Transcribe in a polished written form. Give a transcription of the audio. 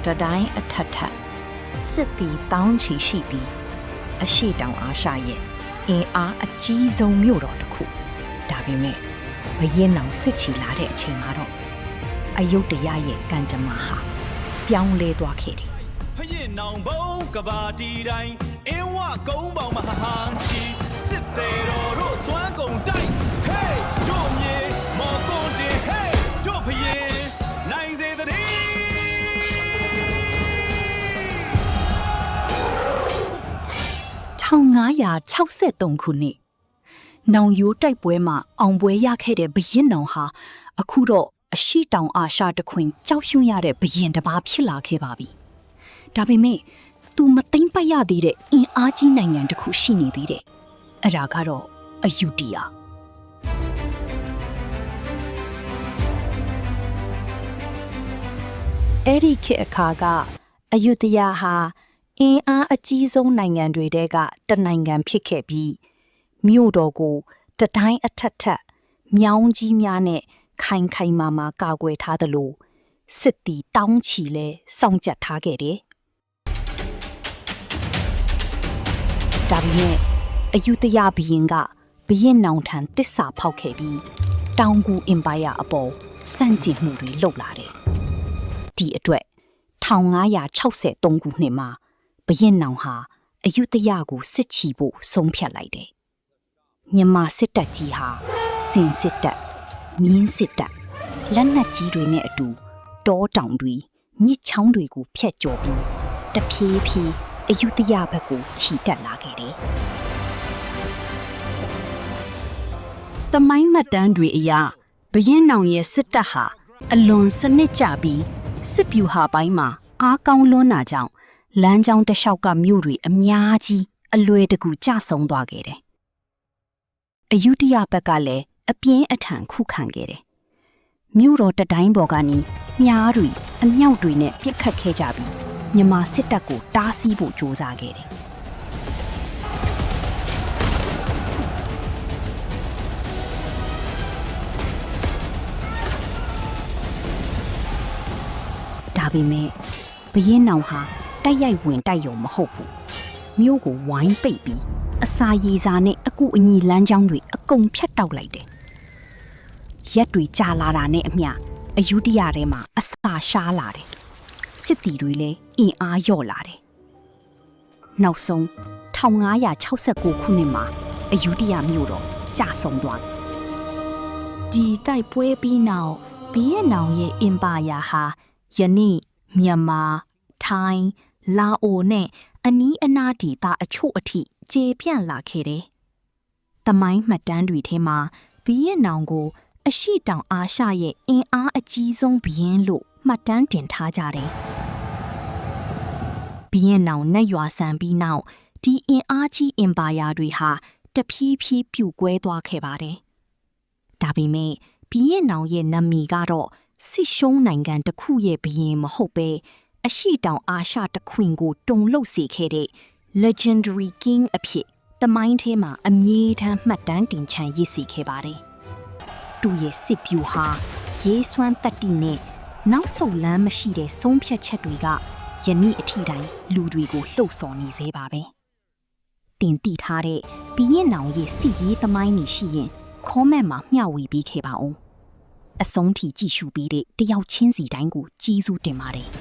တတိုင်းအထက်ထက်စစ်တီတောင်းချီရှိပြီးအရှိတောင်အားရှာရဲ့အင်အားအကြီးဆုံးမြို့တော်တစ်ခုဒါပေမဲ့ဘရင်နောင်စစ်ချီလာတဲ့အချိန်မှာတော့အယုဒ္ဓယရဲ့ကံကြမ္မာဟာပြောင်းလဲသွားခဲ့တယ်ဖရင်နောင်ဘုံကဘာတီတိုင်းအင်းဝကုန်းပေါင်မဟာဟန်ချီစစ်သေးတော်တို့စွမ်းကုန်တိုက်ဟေးတို့မြေမော်ကွန်တင်ဟေးတို့ဖရင်နိုင်စေတည်း1963ခုနှစ်နောင်ရိုးတိုက်ပွဲမှာအောင်ပွဲရခဲ့တဲ့ဘရင်နောင်ဟာအခုတော့အရှိတောင်အာရှတခွင်ကြောက်ရွံ့ရတဲ့ဘရင်တစ်ပါးဖြစ်လာခဲ့ပါပြီ။ဒါပေမဲ့သူမသိမ့်ပတ်ရသေးတဲ့အင်အားကြီးနိုင်ငံတစ်ခုရှိနေသေးတယ်။အဲ့ဒါကတော့အယူတီယာ။အဲ့ဒီခေတ်အခါကအယူတီယာဟာအင်အားအကြီးဆုံးနိုင်ငံတွေထဲကတနိုင်ငံဖြစ်ခဲ့ပြီးမြို့တော်ကိုတတိုင်းအထက်ထက်မြောင်းကြီးများနဲ့ခိုင်ခိုင်မာမာကာကွယ်ထားသလိုစစ်တီတောင်းချီလဲစောင့်ကြပ်ထားခဲ့တယ်။ဒါပေမဲ့အယူတယဘုရင်ကဘုရင်နောင်ထံတစ္ဆာဖောက်ခဲ့ပြီးတောင်ကူအင်ပါယာအပေါ်စန့်ကျင်မှုတွေလုပ်လာတယ်။ဒီအတွက်1963ခုနှစ်မှာဘုရင်နောင်ဟာအယူတယကိုစစ်ချီဖို့ဆုံးဖြတ်လိုက်တယ်။မြန်မာစစ်တပ်ကြီးဟာစင်စစ်တပ်မြင်းစစ်တပ်လက်နက်ကြီးတွေနဲ့အတူတောတောင်တွေမြစ်ချောင်းတွေကိုဖျက်ကျော်ပြီးတဖြည်းဖြည်းအယူတယဘက်ကိုခြိတက်လာခဲ့တယ်။သမိုင်းမှတ်တမ်းတွေအရဘုရင်နောင်ရဲ့စစ်တပ်ဟာအလွန်စနစ်ကျပြီးစစ်ဗျူဟာပိုင်းမှာအားကောင်းလွန်းတာကြောင့်လမ်းကြောင်းတစ်လျှောက်ကမြို့တွေအများကြီးအလွယ်တကူကျဆုံးသွားခဲ့တယ်။အယူတယဘက်ကလည်းအပြင်းအထန်ခုခံခဲ့တယ်။မြို့တော်တတိုင်းပေါ်ကနေမြားတွေအမြောက်တွေနဲ့ပစ်ခတ်ခဲ့ကြပြီးမြန်မာစစ်တပ်ကိုတားဆီးဖို့ကြိုးစားခဲ့တယ်။ဒါပေမဲ့ဘုရင်နောင်ဟာတိုက်ရိုက်ဝင်တိုက်ရုံမဟုတ်ဘူး။မြို့ကိုဝိုင်းပိတ်ပြီးအစာရေစာနဲ့အကူအညီလမ်းကြောင်းတွေအကုန်ဖြတ်တောက်လိုက်တယ်။ရက်တွေကြာလာတာနဲ့အမျှအယူတယထဲမှာအစာရှားလာတယ်။စစ်တီတွေလည်းအင်အားလျော့လာတယ်။နောက်ဆုံး1969ခုနှစ်မှာအယူတယမြို့တော်ကျဆုံးသွားတယ်။ဒီတိုက်ပွဲပြီးနောက်ဘုရင်နောင်ရဲ့အင်ပါယာဟာယနေ့မြန်မာထိုင်းလာအိုနဲ့အနီးအနားဒေသအချို့အထိကျေပြန့်လာခဲ့တယ်။သမိုင်းမှတ်တမ်းတွေထဲမှာဘုရင်နောင်ကိုအရှိတောင်အာရှရဲ့အင်အားအကြီးဆုံးဘုရင်လို့မှတ်တမ်းတင်ထားကြတယ်။ဘုရင်နောင်နဲ့ရွာဆန်ပြီးနောက်ဒီအင်အားကြီးအင်ပါယာတွေဟာတဖြည်းဖြည်းပြိုကွဲသွားခဲ့ပါတယ်။ဒါပေမဲ့ဘုရင်နောင်ရဲ့နာမည်ကတော့စစ်ရှုံးနိုင်ငံတစ်ခုရဲ့ဘုရင်မဟုတ်ပဲအရှိတောင်အာရှတခွင်ကိုတုန်လှုပ်စေခဲ့တဲ့ Legendary King အဖြစ်သမိုင်းထဲမှာအမြဲတမ်းမှတ်တမ်းတင်ချန်ရစ်စီခဲ့ပါတယ်။သူ့ရဲ့စစ်ဗျူဟာရေးစွမ်းတတ္တိနဲ့နောက်ဆုတ်လမ်းမရှိတဲ့ဆုံးဖြတ်ချက်တွေကယနေ့အထိတိုင်းလူတွေကိုလှုပ်ဆော်နေသေးပါပဲ။တင်တိထားတဲ့ဘုရင်နောင်ရဲ့စစ်ရေးသမိုင်းတွေရှိရင် comment မှာမျှဝေပေးခဲ့ပါဦး။အဆုံးထိကြည့်ရှုပြီးတဲ့တယောက်ချင်းစီတိုင်းကိုကျေးဇူးတင်ပါတယ်။